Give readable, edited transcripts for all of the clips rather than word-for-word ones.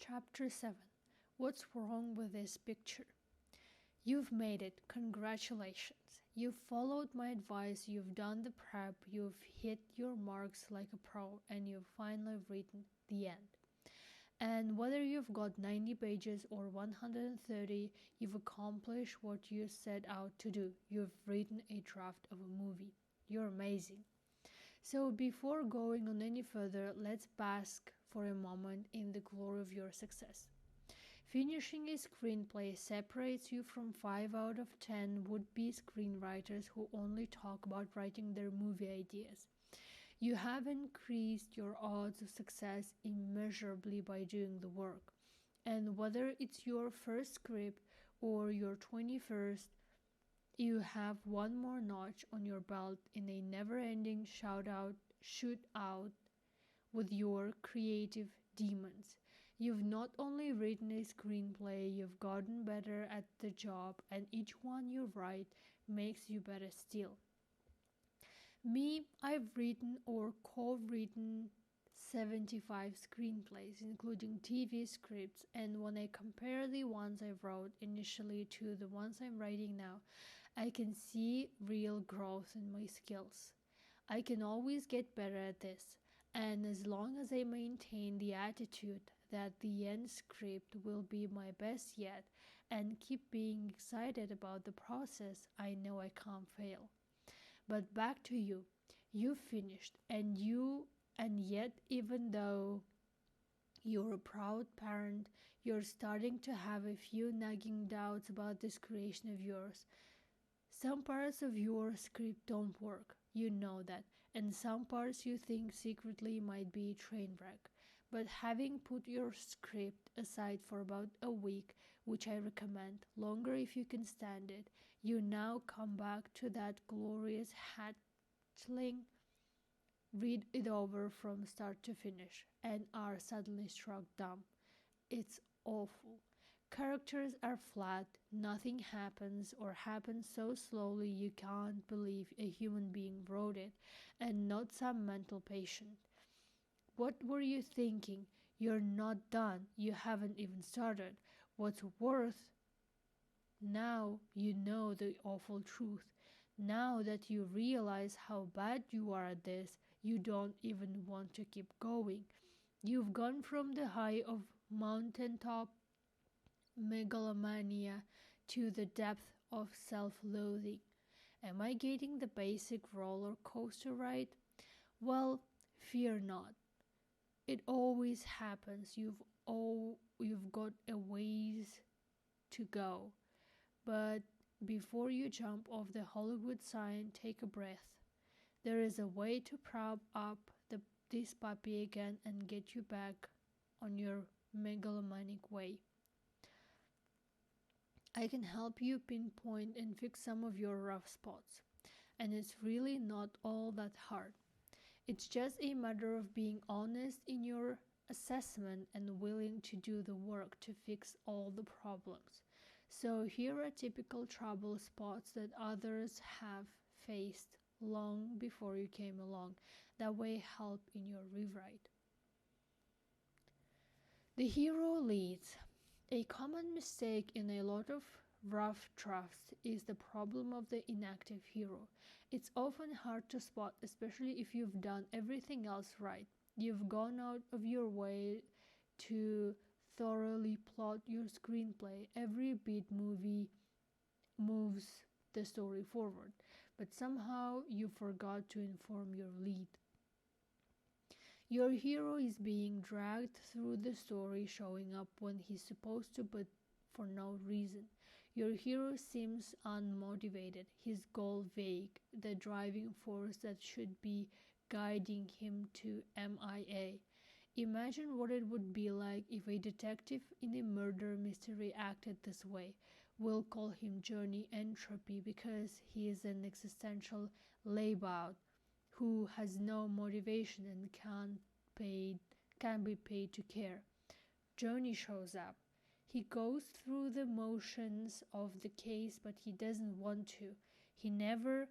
Chapter 7. What's wrong with this picture? You've made it. Congratulations. You've followed my advice, you've done the prep, you've hit your marks like a pro, and you've finally written the end. And whether you've got 90 pages or 130, you've accomplished what you set out to do. You've written a draft of a movie. You're amazing. So before going on any further, let's bask for a moment in the glory of your success. Finishing a screenplay separates you from 5 out of 10 would-be screenwriters who only talk about writing their movie ideas. You have increased your odds of success immeasurably by doing the work. And whether it's your first script or your 21st, you have one more notch on your belt in a never-ending shootout with your creative demons. You've not only written a screenplay, you've gotten better at the job, and each one you write makes you better still. Me, I've written or co-written 75 screenplays, including TV scripts, and when I compare the ones I wrote initially to the ones I'm writing now, I can see real growth in my skills. I can always get better at this, and as long as I maintain the attitude that the end script will be my best yet and keep being excited about the process, I know I can't fail. But back to you. You finished, and yet even though you're a proud parent, you're starting to have a few nagging doubts about this creation of yours. Some parts of your script don't work, you know that, and some parts you think secretly might be a train wreck. But having put your script aside for about a week, which I recommend, longer if you can stand it, you now come back to that glorious hatchling, read it over from start to finish, and are suddenly struck dumb. It's awful. Characters are flat, nothing happens or happens so slowly you can't believe a human being wrote it, and not some mental patient. What were you thinking? You're not done. You haven't even started. What's worse, now you know the awful truth. Now that you realize how bad you are at this, you don't even want to keep going. You've gone from the high of mountaintop megalomania to the depth of self-loathing. Am I getting the basic roller coaster right? Well, fear not. It always happens. You've got a ways to go. But before you jump off the Hollywood sign, take a breath. There is a way to prop up this puppy again and get you back on your megalomaniac way. I can help you pinpoint and fix some of your rough spots. And it's really not all that hard. It's just a matter of being honest in your assessment and willing to do the work to fix all the problems. So here are typical trouble spots that others have faced long before you came along that may help in your rewrite. The hero leads. A common mistake in a lot of rough drafts is the problem of the inactive hero. It's often hard to spot, especially if you've done everything else right. You've gone out of your way to thoroughly plot your screenplay. Every beat movie moves the story forward, but somehow you forgot to inform your lead. Your hero is being dragged through the story, showing up when he's supposed to, but for no reason. Your hero seems unmotivated, his goal vague, the driving force that should be guiding him to MIA. Imagine what it would be like if a detective in a murder mystery acted this way. We'll call him Johnny Entropy because he is an existential layabout who has no motivation and can't be paid to care. Johnny shows up. He goes through the motions of the case, but he doesn't want to. He never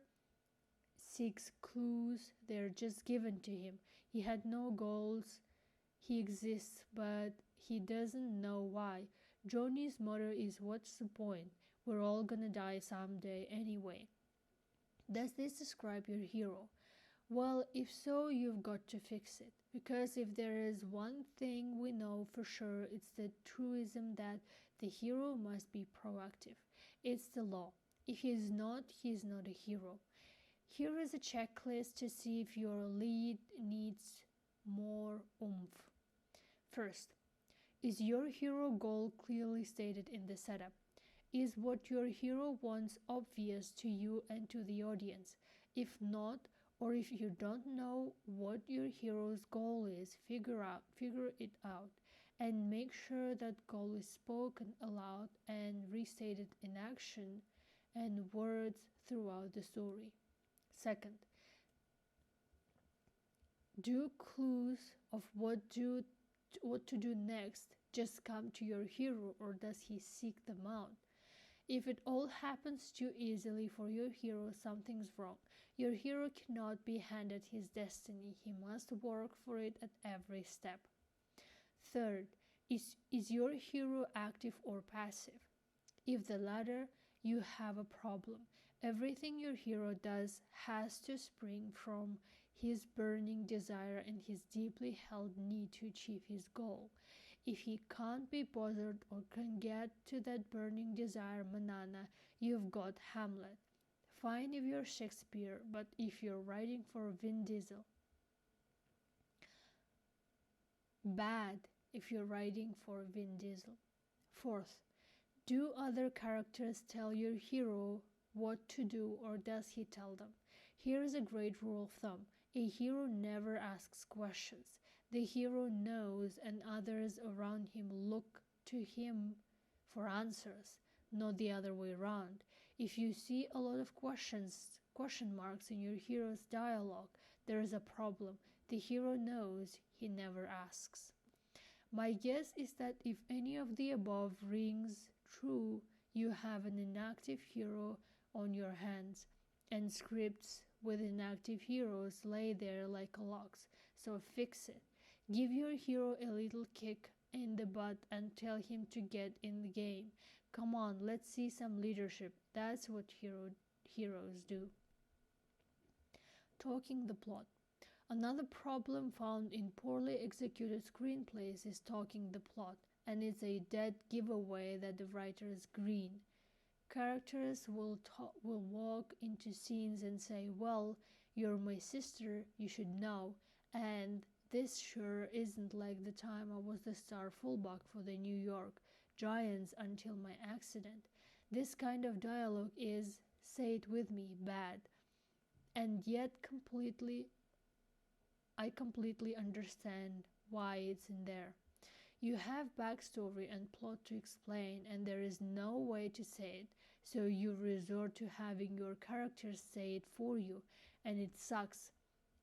seeks clues, they're just given to him. He had no goals. He exists, but he doesn't know why. Johnny's motto is, "What's the point? We're all gonna die someday anyway." Does this describe your hero? Well, if so, you've got to fix it. Because if there is one thing we know for sure, it's the truism that the hero must be proactive. It's the law. If he's not a hero. Here is a checklist to see if your lead needs more oomph. First, is your hero goal clearly stated in the setup? Is what your hero wants obvious to you and to the audience? If not, or if you don't know what your hero's goal is, figure it out and make sure that goal is spoken aloud and restated in action and words throughout the story. Second, do clues of what to do next just come to your hero, or does he seek them out? If it all happens too easily for your hero, something's wrong. Your hero cannot be handed his destiny. He must work for it at every step. Third, is your hero active or passive? If the latter, you have a problem. Everything your hero does has to spring from his burning desire and his deeply held need to achieve his goal. If he can't be bothered or can get to that burning desire manana, you've got Hamlet. Fine if you're Shakespeare, but if you're writing for Vin Diesel. Bad if you're writing for Vin Diesel. Fourth, do other characters tell your hero what to do, or does he tell them? Here is a great rule of thumb. A hero never asks questions. The hero knows, and others around him look to him for answers, not the other way around. If you see a lot of question marks in your hero's dialogue, there is a problem. The hero knows, he never asks. My guess is that if any of the above rings true, you have an inactive hero on your hands, and scripts with inactive heroes lay there like logs. So fix it. Give your hero a little kick in the butt and tell him to get in the game. Come on, let's see some leadership. That's what heroes do. Talking the plot. Another problem found in poorly executed screenplays is talking the plot, and it's a dead giveaway that the writer is green. Characters will walk into scenes and say, "Well, you're my sister, you should know," and "This sure isn't like the time I was the star fullback for the New York Giants until my accident." This kind of dialogue is, say it with me, bad, and yet I completely understand why it's in there. You have backstory and plot to explain, and there is no way to say it, so you resort to having your characters say it for you, and it sucks.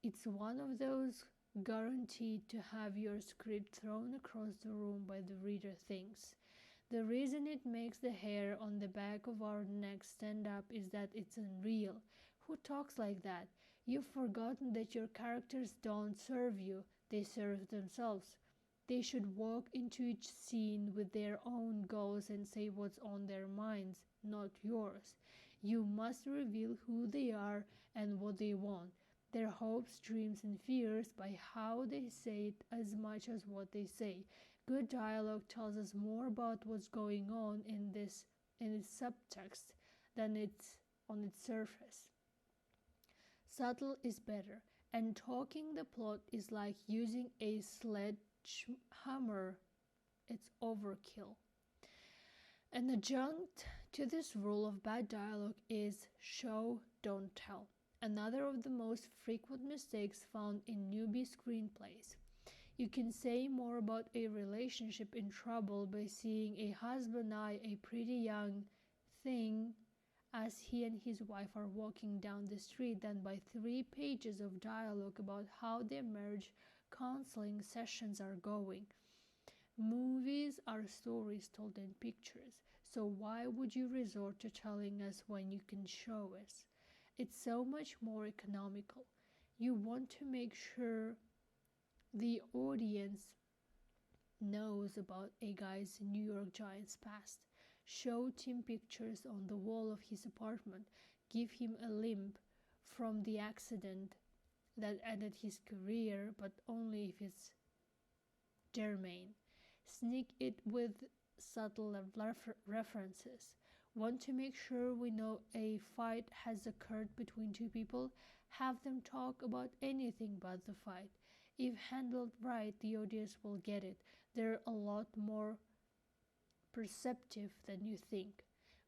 It's one of those guaranteed to have your script thrown across the room by the reader things. The reason it makes the hair on the back of our necks stand up is that it's unreal. Who talks like that? You've forgotten that your characters don't serve you, they serve themselves. They should walk into each scene with their own goals and say what's on their minds, not yours. You must reveal who they are and what they want, their hopes, dreams, and fears by how they say it as much as what they say. Good dialogue tells us more about what's going on in its subtext than it's on its surface. Subtle is better, and talking the plot is like using a sledgehammer. It's overkill. An adjunct to this rule of bad dialogue is show, don't tell. Another of the most frequent mistakes found in newbie screenplays. You can say more about a relationship in trouble by seeing a husband eye a pretty young thing as he and his wife are walking down the street than by 3 pages of dialogue about how their marriage counseling sessions are going. Movies are stories told in pictures, so why would you resort to telling us when you can show us? It's so much more economical. You want to make sure the audience knows about a guy's New York Giants past, show Tim pictures on the wall of his apartment, give him a limp from the accident that ended his career, but only if it's germane. Sneak it with subtle references. Want to make sure we know a fight has occurred between two people? Have them talk about anything but the fight. If handled right, the audience will get it. They're a lot more perceptive than you think.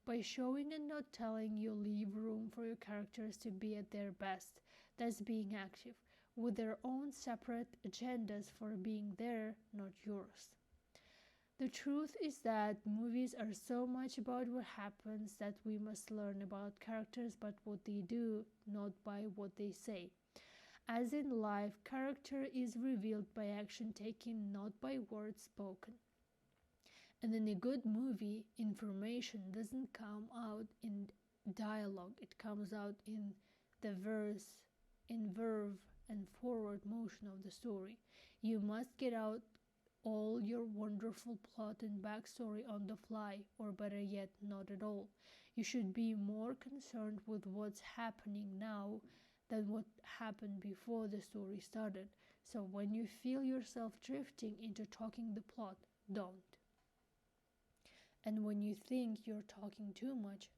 By showing and not telling, you leave room for your characters to be at their best. That's being active, with their own separate agendas for being there, not yours. The truth is that movies are so much about what happens that we must learn about characters by what they do, not by what they say. As in life, character is revealed by action taken, not by words spoken. And in a good movie, information doesn't come out in dialogue, it comes out in the verve and forward motion of the story. You must get out all your wonderful plot and backstory on the fly, or better yet, not at all. You should be more concerned with what's happening now than what happened before the story started. So when you feel yourself drifting into talking the plot, don't. And when you think you're talking too much,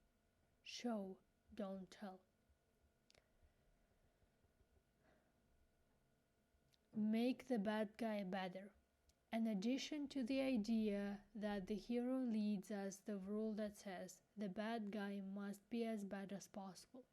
show, don't tell. Make the bad guy better. In addition to the idea that the hero leads us, the rule that says the bad guy must be as bad as possible.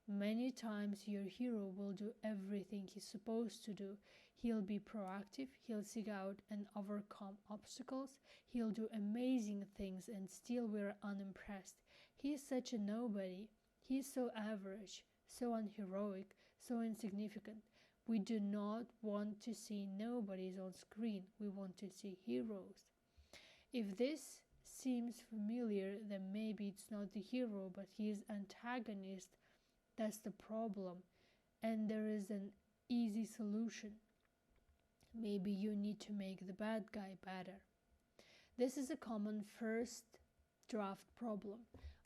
Many times your hero will do everything he's supposed to do. He'll be proactive, he'll seek out and overcome obstacles, he'll do amazing things, and still we're unimpressed. He's such a nobody. He's so average, so unheroic, so insignificant. We do not want to see nobodies on screen. We want to see heroes. If this seems familiar, then maybe it's not the hero, but his antagonist. That's the problem. And there is an easy solution. Maybe you need to make the bad guy better. This is a common first draft problem.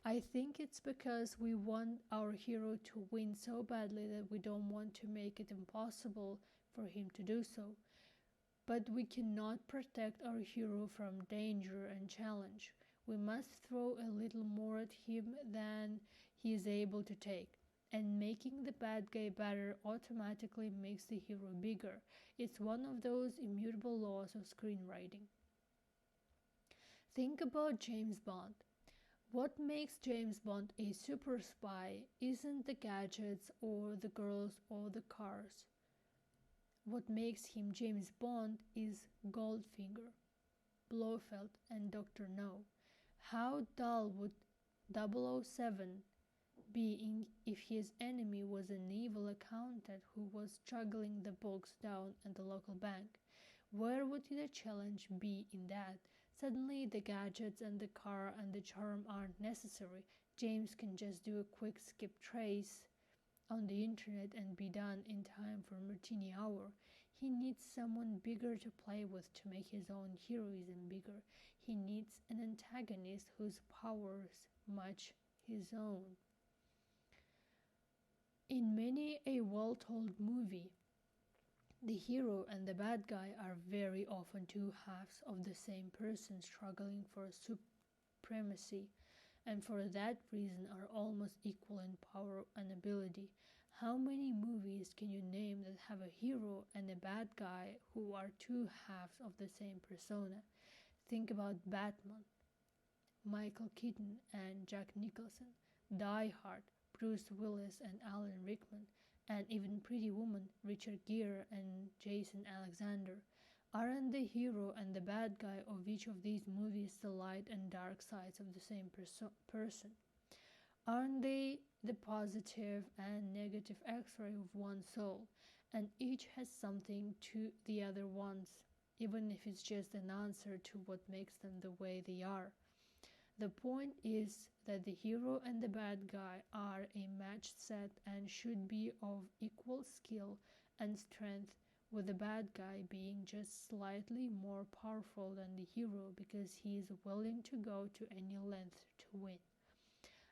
I think it's because we want our hero to win so badly that we don't want to make it impossible for him to do so. But we cannot protect our hero from danger and challenge. We must throw a little more at him than he is able to take. And making the bad guy better automatically makes the hero bigger. It's one of those immutable laws of screenwriting. Think about James Bond. What makes James Bond a super spy isn't the gadgets or the girls or the cars. What makes him James Bond is Goldfinger, Blofeld, and Dr. No. How dull would 007 be if his enemy was an evil accountant who was juggling the books down at the local bank? Where would the challenge be in that? Suddenly the gadgets and the car and the charm aren't necessary. James can just do a quick skip trace on the internet and be done in time for Martini Hour. He needs someone bigger to play with to make his own heroism bigger. He needs an antagonist whose powers match his own. In many a well-told movie, the hero and the bad guy are very often two halves of the same person struggling for supremacy, and for that reason are almost equal in power and ability. How many movies can you name that have a hero and a bad guy who are two halves of the same persona? Think about Batman, Michael Keaton and Jack Nicholson, Die Hard, Bruce Willis and Alan Rickman, and even Pretty Woman, Richard Gere and Jason Alexander. Aren't the hero and the bad guy of each of these movies the light and dark sides of the same person? Aren't they the positive and negative x-ray of one soul, and each has something to the other one's, even if it's just an answer to what makes them the way they are? The point is that the hero and the bad guy are a matched set and should be of equal skill and strength with the bad guy being just slightly more powerful than the hero because he is willing to go to any length to win.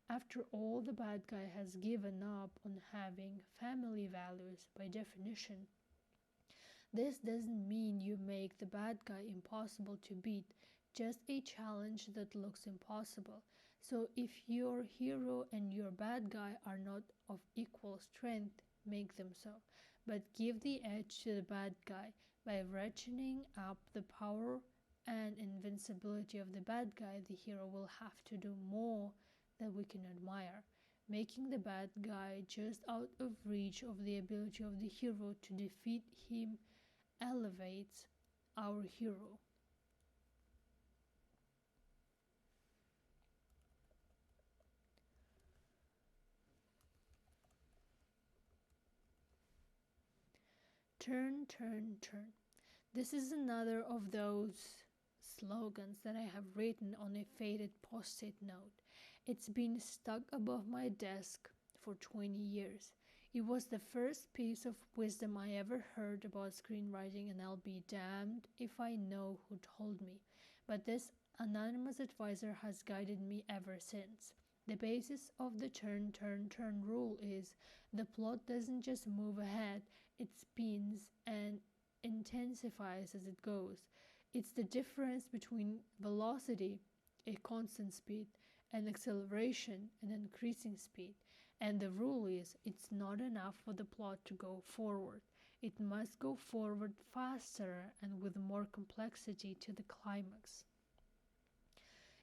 After all, the bad guy has given up on having family values by definition. This doesn't mean you make the bad guy impossible to beat, just a challenge that looks impossible. So if your hero and your bad guy are not of equal strength, make them so, but give the edge to the bad guy by ratcheting up the power and invincibility of the bad guy. The hero will have to do more that we can admire, making the bad guy just out of reach of the ability of the hero to defeat him elevates our hero. Turn, turn, turn. This is another of those slogans that I have written on a faded post-it note. It's been stuck above my desk for 20 years. It was the first piece of wisdom I ever heard about screenwriting, and I'll be damned if I know who told me. But this anonymous advisor has guided me ever since. The basis of the turn, turn, turn rule is the plot doesn't just move ahead, it spins and intensifies as it goes. It's the difference between velocity, a constant speed, and acceleration, an increasing speed. And the rule is, it's not enough for the plot to go forward. It must go forward faster and with more complexity to the climax.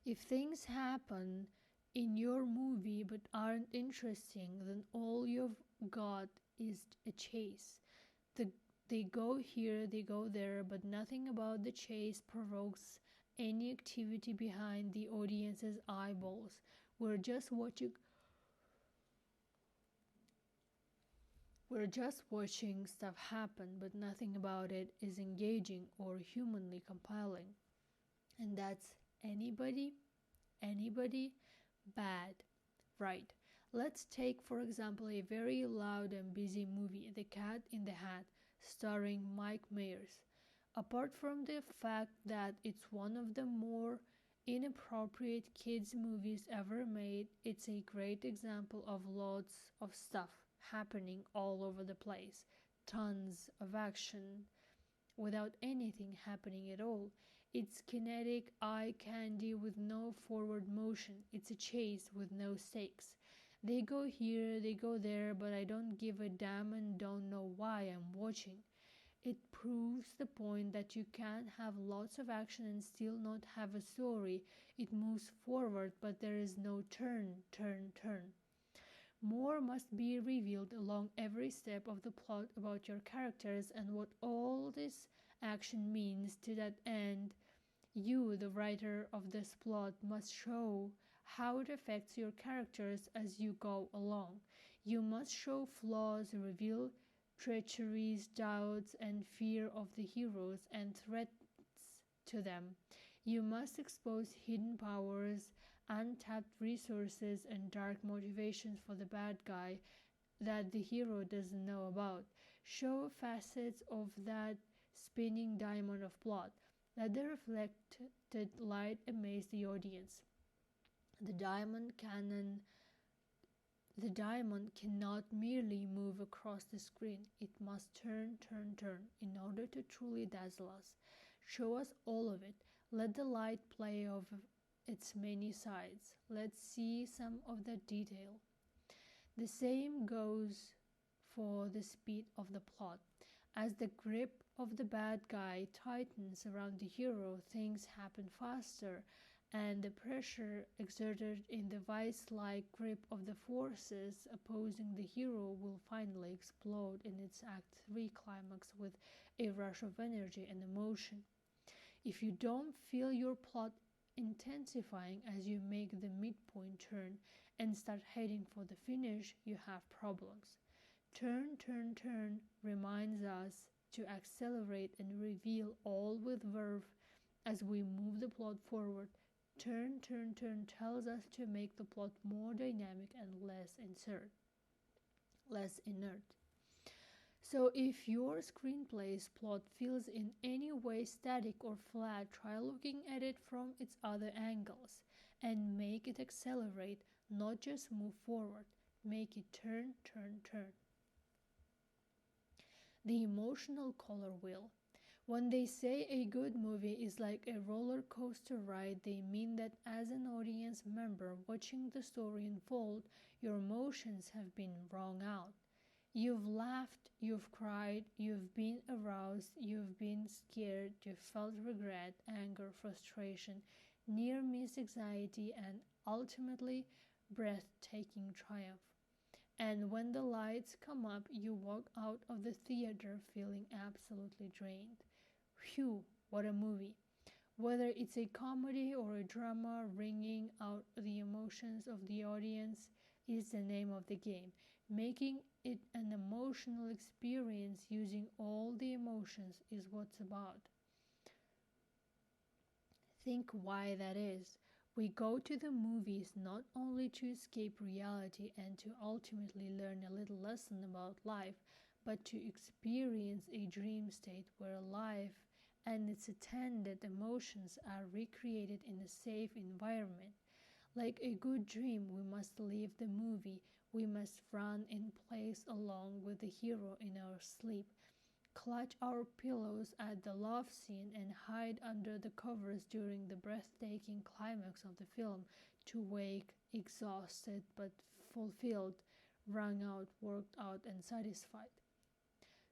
If things happen in your movie but aren't interesting, then all you've got is a chase. They go here, they go there, but nothing about the chase provokes any activity behind the audience's eyeballs. We're just watching stuff happen, but nothing about it is engaging or humanly compelling. And that's anybody bad, right? Let's take, for example, a very loud and busy movie, The Cat in the Hat, starring Mike Myers. Apart from the fact that it's one of the more inappropriate kids movies ever made, it's a great example of lots of stuff happening all over the place. Tons of action without anything happening at all. It's kinetic eye candy with no forward motion. It's a chase with no stakes. They go here, they go there, but I don't give a damn and don't know why I'm watching. It proves the point that you can have lots of action and still not have a story. It moves forward, but there is no turn, turn, turn. More must be revealed along every step of the plot about your characters and what all this action means to that end. You, the writer of this plot, must show how it affects your characters as you go along. You must show flaws, reveal treacheries, doubts, and fear of the heroes and threats to them. You must expose hidden powers, untapped resources, and dark motivations for the bad guy that the hero doesn't know about. Show facets of that spinning diamond of plot. Let the reflected light amaze the audience. The diamond cannot merely move across the screen. It must turn, turn, turn in order to truly dazzle us. Show us all of it. Let the light play of its many sides. Let's see some of that detail. The same goes for the speed of the plot. As the grip of the bad guy tightens around the hero, things happen faster, and the pressure exerted in the vice-like grip of the forces opposing the hero will finally explode in its Act 3 climax with a rush of energy and emotion. If you don't feel your plot intensifying as you make the midpoint turn and start heading for the finish, you have problems. Turn, turn, turn reminds us to accelerate and reveal all with verve as we move the plot forward. Turn, turn, turn tells us to make the plot more dynamic and less inert. So if your screenplay's plot feels in any way static or flat, try looking at it from its other angles and make it accelerate, not just move forward. Make it turn, turn, turn. The emotional color wheel. When they say a good movie is like a roller coaster ride, they mean that as an audience member watching the story unfold, your emotions have been wrung out. You've laughed, you've cried, you've been aroused, you've been scared, you've felt regret, anger, frustration, near-miss anxiety, and ultimately breathtaking triumph. And when the lights come up, you walk out of the theater feeling absolutely drained. Phew, what a movie! Whether it's a comedy or a drama, wringing out the emotions of the audience is the name of the game. Making it an emotional experience using all the emotions is what's about. Think why that is. We go to the movies not only to escape reality and to ultimately learn a little lesson about life, but to experience a dream state where life and its attendant emotions are recreated in a safe environment. Like a good dream, we must leave the movie. We must run in place along with the hero in our sleep, clutch our pillows at the love scene, and hide under the covers during the breathtaking climax of the film to wake exhausted but fulfilled, wrung out, worked out, and satisfied.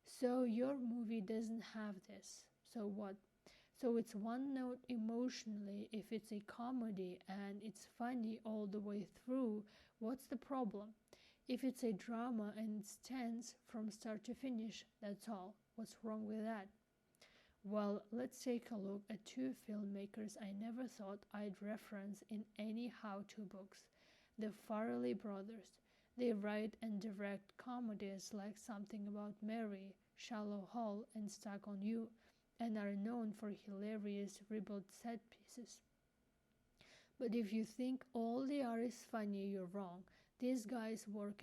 So your movie doesn't have this. So what? So it's one note emotionally. If it's a comedy and it's funny all the way through, what's the problem? If it's a drama and it's tense from start to finish, that's all. What's wrong with that? Well, let's take a look at two filmmakers I never thought I'd reference in any how-to books. The Farrelly brothers. They write and direct comedies like Something About Mary, Shallow Hal, and Stuck on You, and are known for hilarious ribald set pieces. But if you think all they are is funny, you're wrong. These guys work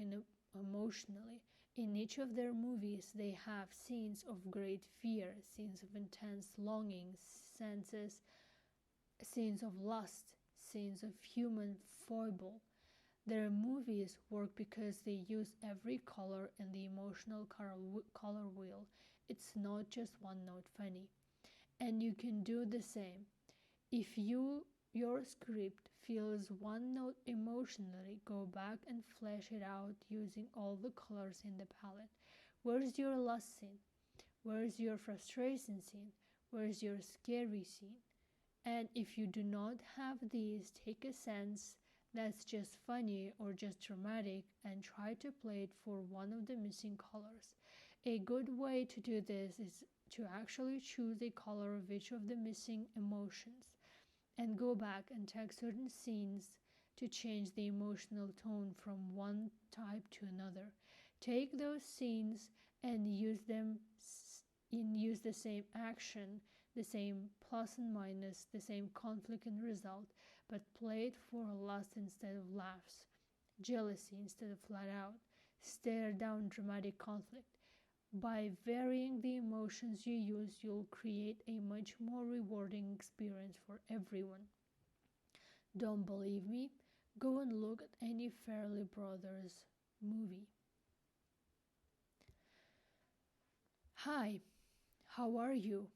emotionally. In each of their movies, they have scenes of great fear, scenes of intense longing, scenes of lust, scenes of human foible. Their movies work because they use every color in the emotional color wheel. It's not just one note funny. And you can do the same. If your script feels one note emotionally, go back and flesh it out using all the colors in the palette. Where's your lust scene? Where's your frustration scene? Where's your scary scene? And if you do not have these, take a sense that's just funny or just dramatic and try to play it for one of the missing colors. A good way to do this is to actually choose a color of each of the missing emotions and go back and take certain scenes to change the emotional tone from one type to another. Take those scenes and use the same action, the same plus and minus, the same conflict and result, but play it for lust instead of laughs, jealousy instead of flat out, stare down dramatic conflict. By varying the emotions you use, you'll create a much more rewarding experience for everyone. Don't believe me? Go and look at any Farrelly Brothers movie. Hi, how are you?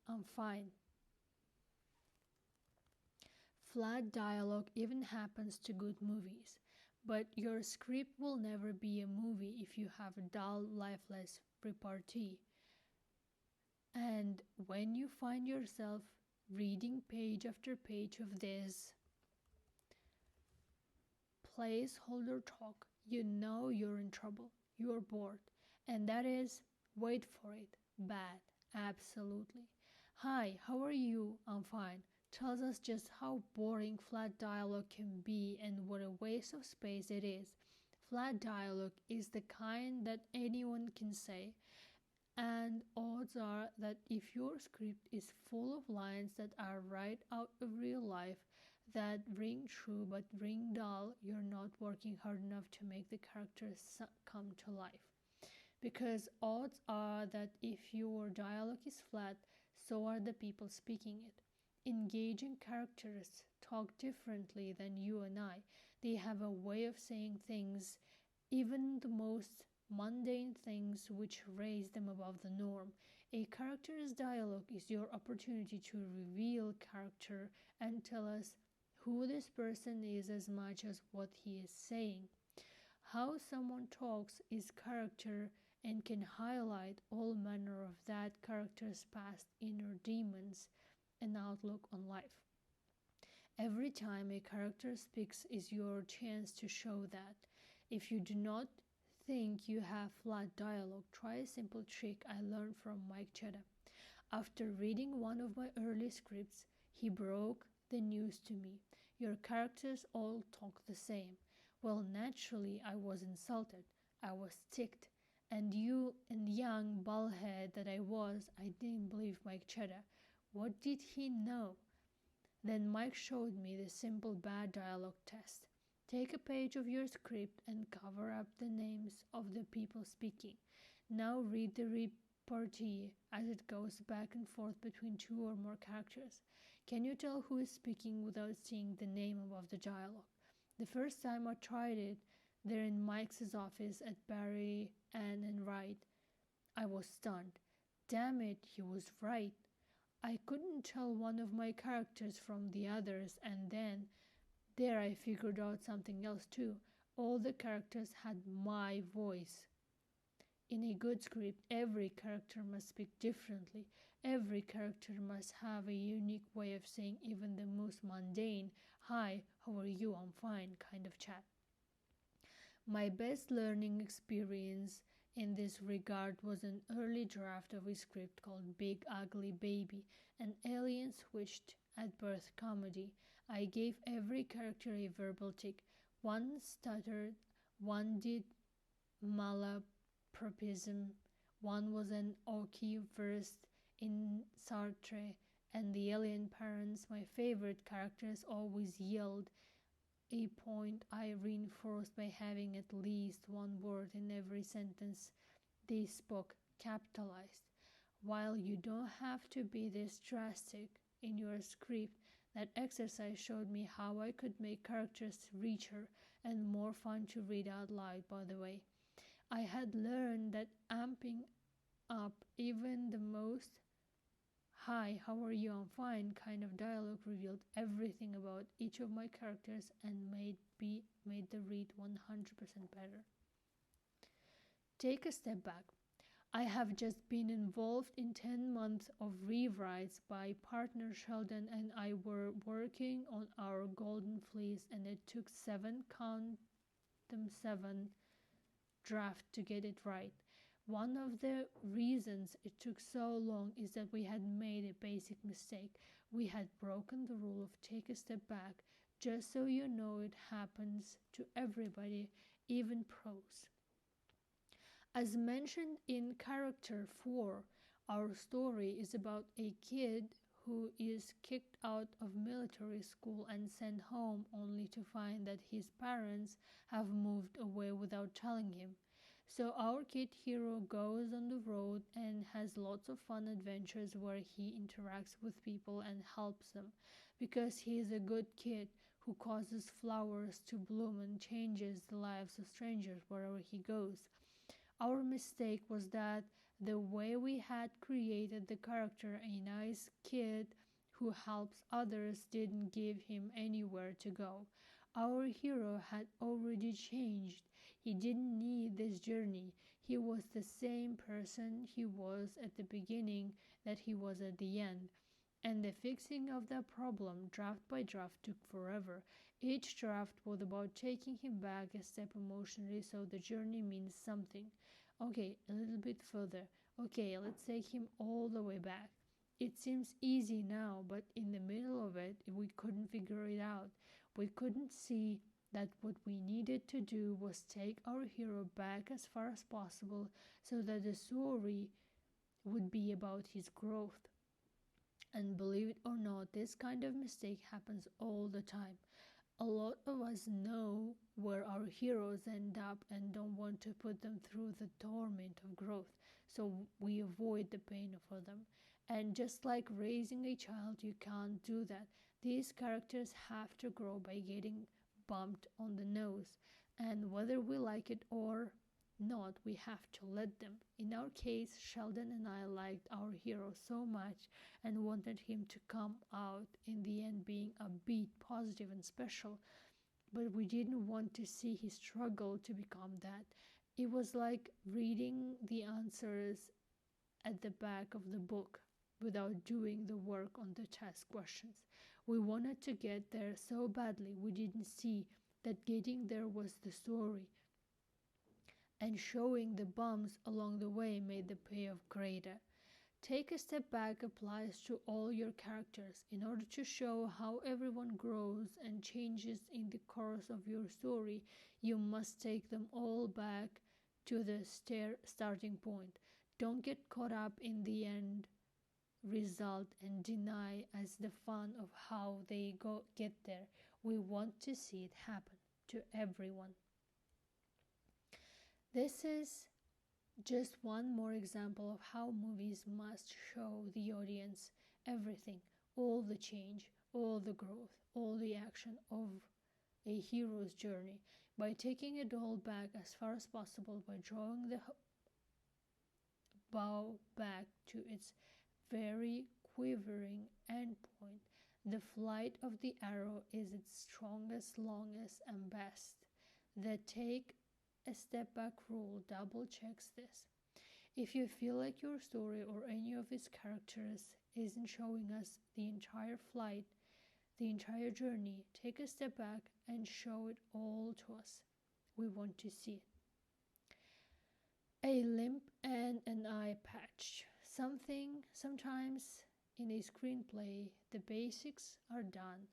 I'm fine. Flat dialogue even happens to good movies, but your script will never be a movie if you have a dull, lifeless repartee. And when you find yourself reading page after page of this placeholder talk, you know you're in trouble, you're bored, and that is, wait for it, bad, absolutely. Hi, how are you? I'm fine. Tells us just how boring flat dialogue can be and what a waste of space it is. Flat dialogue is the kind that anyone can say, and odds are that if your script is full of lines that are right out of real life, that ring true but ring dull, you're not working hard enough to make the characters come to life. because odds are that if your dialogue is flat, so are the people speaking it. Engaging characters talk differently than you and I. They have a way of saying things, even the most mundane things, which raise them above the norm. A character's dialogue is your opportunity to reveal character and tell us who this person is as much as what he is saying. How someone talks is character and can highlight all manner of that character's past inner demons and outlook on life. Every time a character speaks is your chance to show that. If you do not think you have flat dialogue, try a simple trick I learned from Mike Chetta. After reading one of my early scripts, he broke the news to me. Your characters all talk the same. Well, naturally, I was insulted. I was ticked. And young bullhead that I was, I didn't believe Mike Chetta. What did he know? Then Mike showed me the simple bad dialogue test. Take a page of your script and cover up the names of the people speaking. Now read the repartee as it goes back and forth between two or more characters. Can you tell who is speaking without seeing the name above the dialogue? The first time I tried it, there in Mike's office at Barry Ann and Wright, I was stunned. Damn it, he was right. I couldn't tell one of my characters from the others, and then there I figured out something else too. All the characters had my voice. In a good script, every character must speak differently. Every character must have a unique way of saying even the most mundane, "Hi, how are you? I'm fine" kind of chat. My best learning experience in this regard was an early draft of a script called Big Ugly Baby, an alien switched at birth comedy. I gave every character a verbal tic. One stuttered, one did malapropism, one was an Oki versed in Sartre, and the alien parents, my favorite characters, always yelled, a point I reinforced by having at least one word in every sentence they spoke capitalized. While you don't have to be this drastic in your script, that exercise showed me how I could make characters richer and more fun to read out loud, by the way. I had learned that amping up even the most "Hi, how are you? I'm fine" kind of dialogue revealed everything about each of my characters and made the read 100% better. Take a step back. I have just been involved in 10 months of rewrites. My partner Sheldon and I were working on our Golden Fleece, and it took 7, count them 7, drafts to get it right. One of the reasons it took so long is that we had made a basic mistake. We had broken the rule of take a step back. Just so you know, it happens to everybody, even pros. As mentioned in Character 4, our story is about a kid who is kicked out of military school and sent home only to find that his parents have moved away without telling him. So our kid hero goes on the road and has lots of fun adventures where he interacts with people and helps them, because he is a good kid who causes flowers to bloom and changes the lives of strangers wherever he goes. Our mistake was that the way we had created the character, a nice kid who helps others, didn't give him anywhere to go. Our hero had already changed. He didn't need this journey. He was the same person he was at the beginning that he was at the end. And the fixing of that problem, draft by draft, took forever. Each draft was about taking him back a step emotionally so the journey means something. Okay, a little bit further. Okay, let's take him all the way back. It seems easy now, but in the middle of it, we couldn't figure it out. We couldn't see that what we needed to do was take our hero back as far as possible so that the story would be about his growth. And believe it or not, this kind of mistake happens all the time. A lot of us know where our heroes end up and don't want to put them through the torment of growth, so we avoid the pain for them. And just like raising a child, you can't do that. These characters have to grow by getting bumped on the nose, and whether we like it or not, we have to let them. In our case, Sheldon and I liked our hero so much and wanted him to come out in the end being upbeat, positive, and special, but we didn't want to see his struggle to become that. It was like reading the answers at the back of the book without doing the work on the test questions. We wanted to get there so badly, we didn't see that getting there was the story, and showing the bumps along the way made the payoff greater. Take a step back applies to all your characters. In order to show how everyone grows and changes in the course of your story, you must take them all back to the starting point. Don't get caught up in the end result and deny as the fun of how they get there. We want to see it happen to everyone. This is just one more example of how movies must show the audience everything, all the change, all the growth, all the action of a hero's journey, by taking it all back as far as possible, by drawing the bow back to its very quivering endpoint. The flight of the arrow is its strongest, longest, and best. The take a step back rule double checks this. If you feel like your story or any of its characters isn't showing us the entire flight, the entire journey, take a step back and show it all to us. We want to see it. A limp and an eye patch. Sometimes in a screenplay, the basics are done.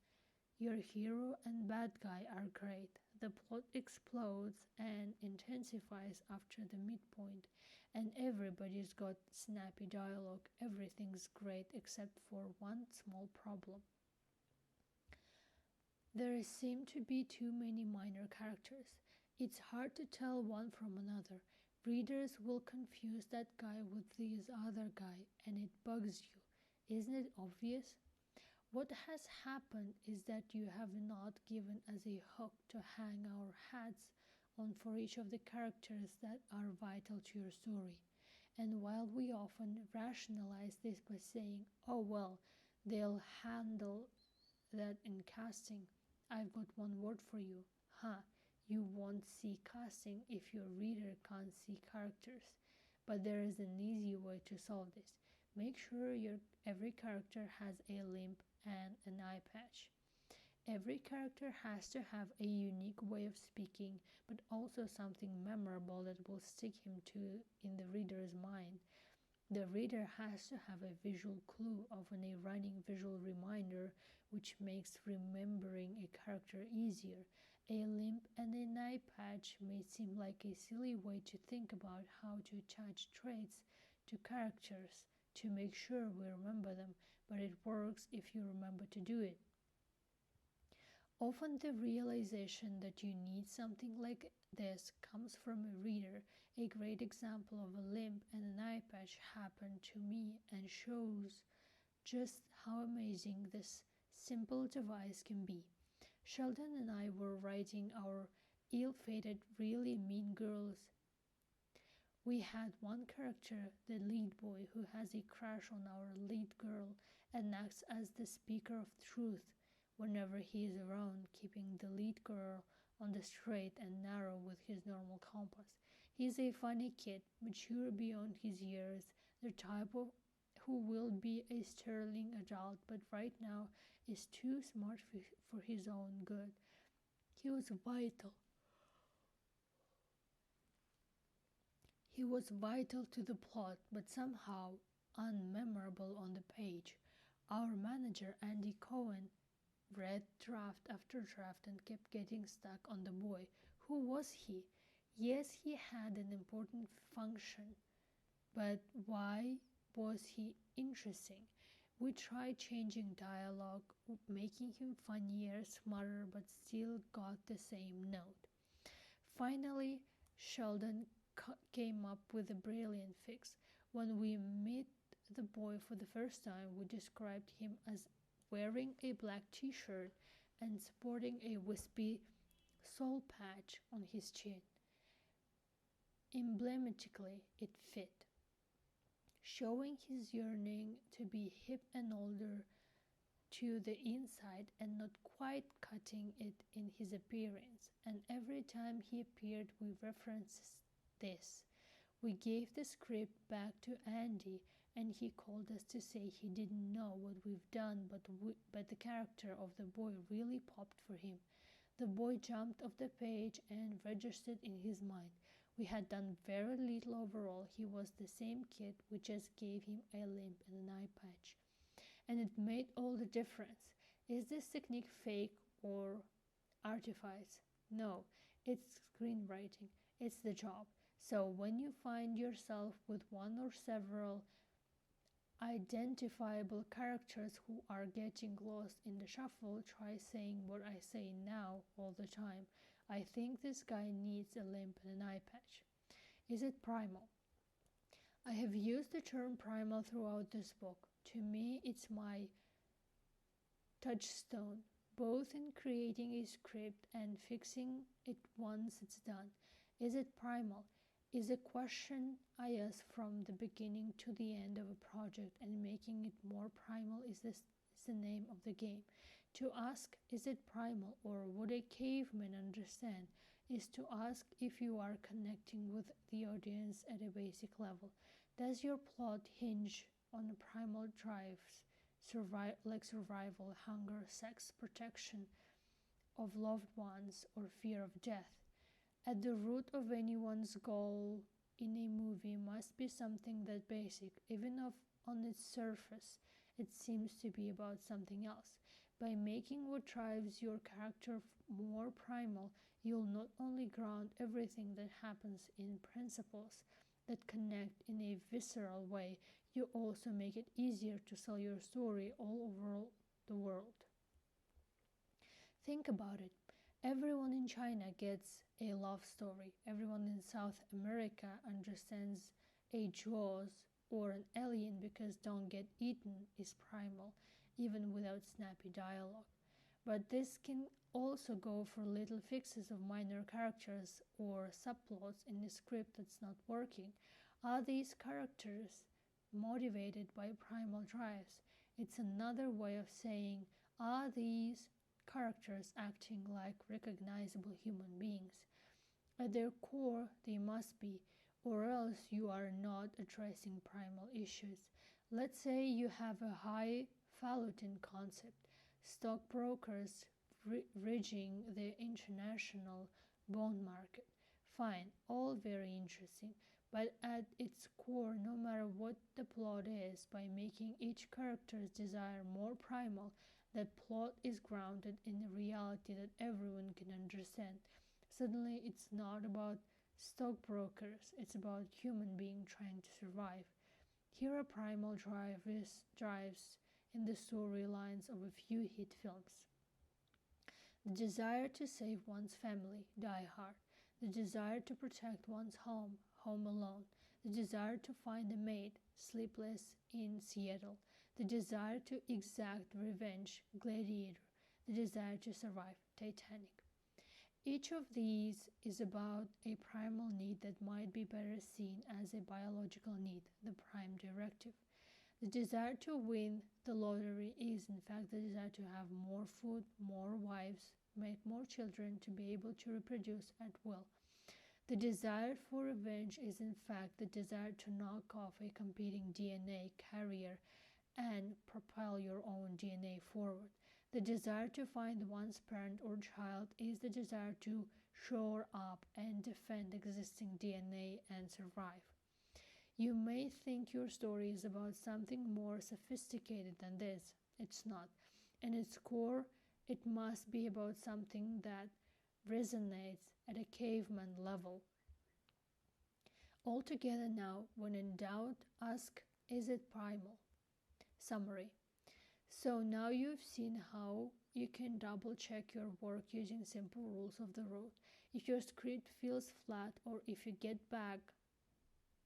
Your hero and bad guy are great. The plot explodes and intensifies after the midpoint, and everybody's got snappy dialogue. Everything's great except for one small problem. There seem to be too many minor characters. It's hard to tell one from another. Readers will confuse that guy with this other guy, and it bugs you. Isn't it obvious? What has happened is that you have not given us a hook to hang our hats on for each of the characters that are vital to your story. And while we often rationalize this by saying, oh well, they'll handle that in casting, I've got one word for you. You won't see casting if your reader can't see characters. But there is an easy way to solve this. Make sure every character has a limp and an eye patch. Every character has to have a unique way of speaking, but also something memorable that will stick him in the reader's mind. The reader has to have a visual clue, often a running visual reminder, which makes remembering a character easier. A limp and an eye patch may seem like a silly way to think about how to attach traits to characters to make sure we remember them, but it works if you remember to do it. Often the realization that you need something like this comes from a reader. A great example of a limp and an eye patch happened to me and shows just how amazing this simple device can be. Sheldon and I were writing our ill-fated, really mean girls. We had one character, the lead boy, who has a crush on our lead girl and acts as the speaker of truth whenever he is around, keeping the lead girl on the straight and narrow with his normal compass. He's a funny kid, mature beyond his years, the type of who will be a sterling adult, but right now is too smart for his own good. He was vital. He was vital to the plot, but somehow unmemorable on the page. Our manager, Andy Cohen, read draft after draft and kept getting stuck on the boy. Who was he? Yes, he had an important function, but why was he interesting? We tried changing dialogue, making him funnier, smarter, but still got the same note. Finally, Sheldon came up with a brilliant fix. When we meet the boy for the first time, we described him as wearing a black t-shirt and sporting a wispy soul patch on his chin. Emblematically, it fit, showing his yearning to be hip and older to the inside and not quite cutting it in his appearance. And every time he appeared, we referenced this. We gave the script back to Andy, and he called us to say he didn't know what we've done, but the character of the boy really popped for him. The boy jumped off the page and registered in his mind. We had done very little overall. He was the same kid. We just gave him a limp and an eye patch. And it made all the difference. Is this technique fake or artifice? No, it's screenwriting. It's the job. So when you find yourself with one or several identifiable characters who are getting lost in the shuffle, try saying what I say now all the time. I think this guy needs a limp and an eye patch. Is it primal? I have used the term primal throughout this book. To me, it's my touchstone, both in creating a script and fixing it once it's done. Is it primal? Is a question I ask from the beginning to the end of a project, and making it more primal is the name of the game. To ask, is it primal, or would a caveman understand, is to ask if you are connecting with the audience at a basic level. Does your plot hinge on primal drives, like survival, hunger, sex, protection of loved ones, or fear of death? At the root of anyone's goal in a movie must be something that basic, even if on its surface it seems to be about something else. By making what drives your character more primal, you'll not only ground everything that happens in principles that connect in a visceral way, you also make it easier to sell your story all over the world. Think about it. Everyone in China gets a love story. Everyone in South America understands a Jaws or an alien because Don't Get Eaten is primal, even without snappy dialogue. But this can also go for little fixes of minor characters or subplots in a script that's not working. Are these characters motivated by primal drives? It's another way of saying, are these characters acting like recognizable human beings? At their core, they must be, or else you are not addressing primal issues. Let's say you have a highfalutin concept, stockbrokers rigging the international bond market. Fine, all very interesting, but at its core, no matter what the plot is, by making each character's desire more primal, that plot is grounded in a reality that everyone can understand. Suddenly, it's not about stockbrokers, it's about human being trying to survive. Here are primal drives in the storylines of a few hit films. The desire to save one's family, Die Hard. The desire to protect one's home, Home Alone. The desire to find a mate, Sleepless in Seattle. The desire to exact revenge, Gladiator. The desire to survive, Titanic. Each of these is about a primal need that might be better seen as a biological need, the prime directive. The desire to win the lottery is in fact the desire to have more food, more wives, make more children, to be able to reproduce at will. The desire for revenge is in fact the desire to knock off a competing DNA carrier and propel your own DNA forward. The desire to find one's parent or child is the desire to shore up and defend existing DNA and survive. You may think your story is about something more sophisticated than this. It's not. In its core, it must be about something that resonates at a caveman level. Altogether now, when in doubt, ask, is it primal? Summary. So now you've seen how you can double check your work using simple rules of the road. If your script feels flat or if you get back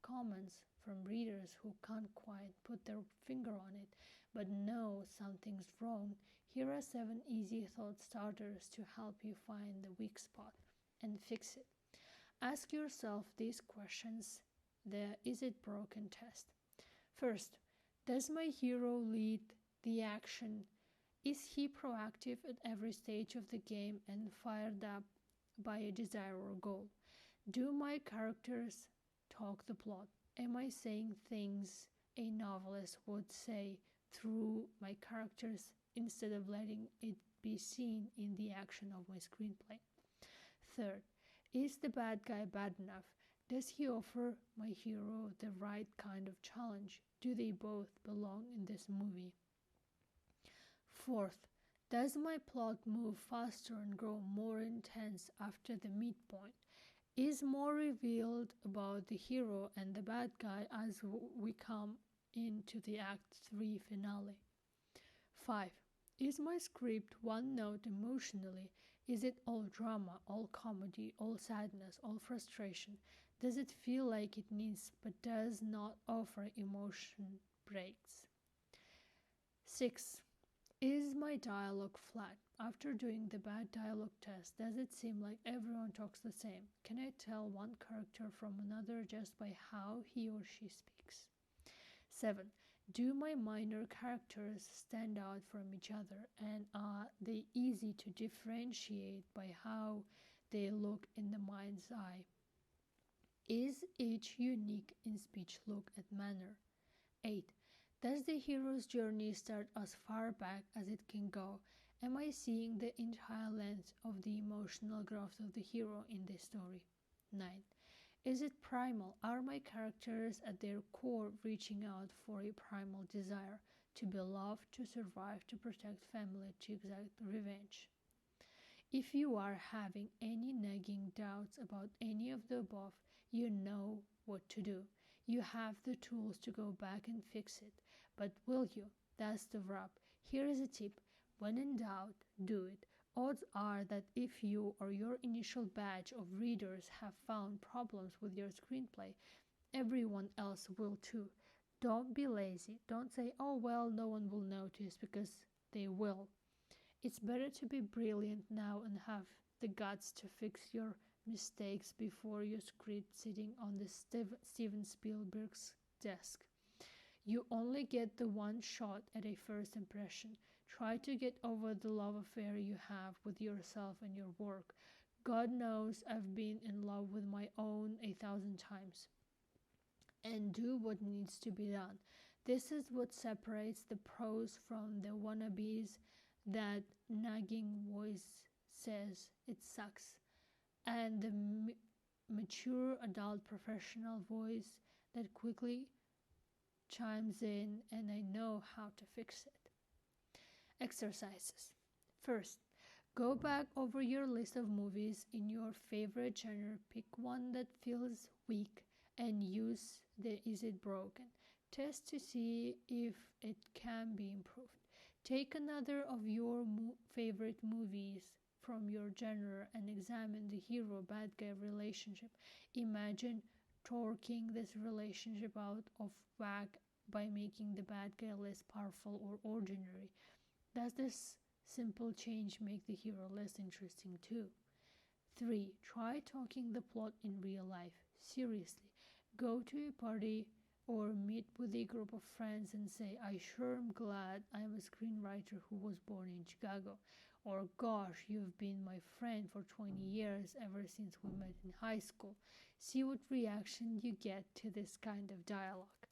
comments from readers who can't quite put their finger on it but know something's wrong, here are 7 easy thought starters to help you find the weak spot and fix it. Ask yourself these questions, the is it broken test. First, does my hero lead the action? Is he proactive at every stage of the game and fired up by a desire or goal? Do my characters talk the plot? Am I saying things a novelist would say through my characters instead of letting it be seen in the action of my screenplay? Third, is the bad guy bad enough? Does he offer my hero the right kind of challenge? Do they both belong in this movie? Fourth, does my plot move faster and grow more intense after the midpoint? Is more revealed about the hero and the bad guy as we come into the Act 3 finale? 5. Is my script one note emotionally? Is it all drama, all comedy, all sadness, all frustration? Does it feel like it needs but does not offer emotion breaks? 6. Is my dialogue flat? After doing the bad dialogue test, does it seem like everyone talks the same? Can I tell one character from another just by how he or she speaks? 7. Do my minor characters stand out from each other, and are they easy to differentiate by how they look in the mind's eye? Is each unique in speech, look, and manner? 8. Does the hero's journey start as far back as it can go? Am I seeing the entire length of the emotional growth of the hero in this story? 9. Is it primal? Are my characters at their core reaching out for a primal desire to be loved, to survive, to protect family, to exact revenge? If you are having any nagging doubts about any of the above, you know what to do. You have the tools to go back and fix it. But will you? That's the rub. Here is a tip. When in doubt, do it. Odds are that if you or your initial batch of readers have found problems with your screenplay, everyone else will too. Don't be lazy. Don't say, oh well, no one will notice, because they will. It's better to be brilliant now and have the guts to fix your mistakes before your script sitting on the Steven Spielberg's desk. You only get the one shot at a first impression. Try to get over the love affair you have with yourself and your work. God knows I've been in love with my own 1,000 times. And do what needs to be done. This is what separates the pros from the wannabes. That nagging voice says it sucks, and the mature adult professional voice that quickly chimes in, and I know how to fix it. Exercises. First, go back over your list of movies in your favorite genre. Pick one that feels weak and use the is it broken test to see if it can be improved. Take another of your favorite movies from your genre and examine the hero-bad guy relationship. Imagine torquing this relationship out of whack by making the bad guy less powerful or ordinary. Does this simple change make the hero less interesting too? 3. Try talking the plot in real life. Seriously, go to a party or meet with a group of friends and say, I sure am glad I'm a screenwriter who was born in Chicago. Or, gosh, you've been my friend for 20 years ever since we met in high school. See what reaction you get to this kind of dialogue.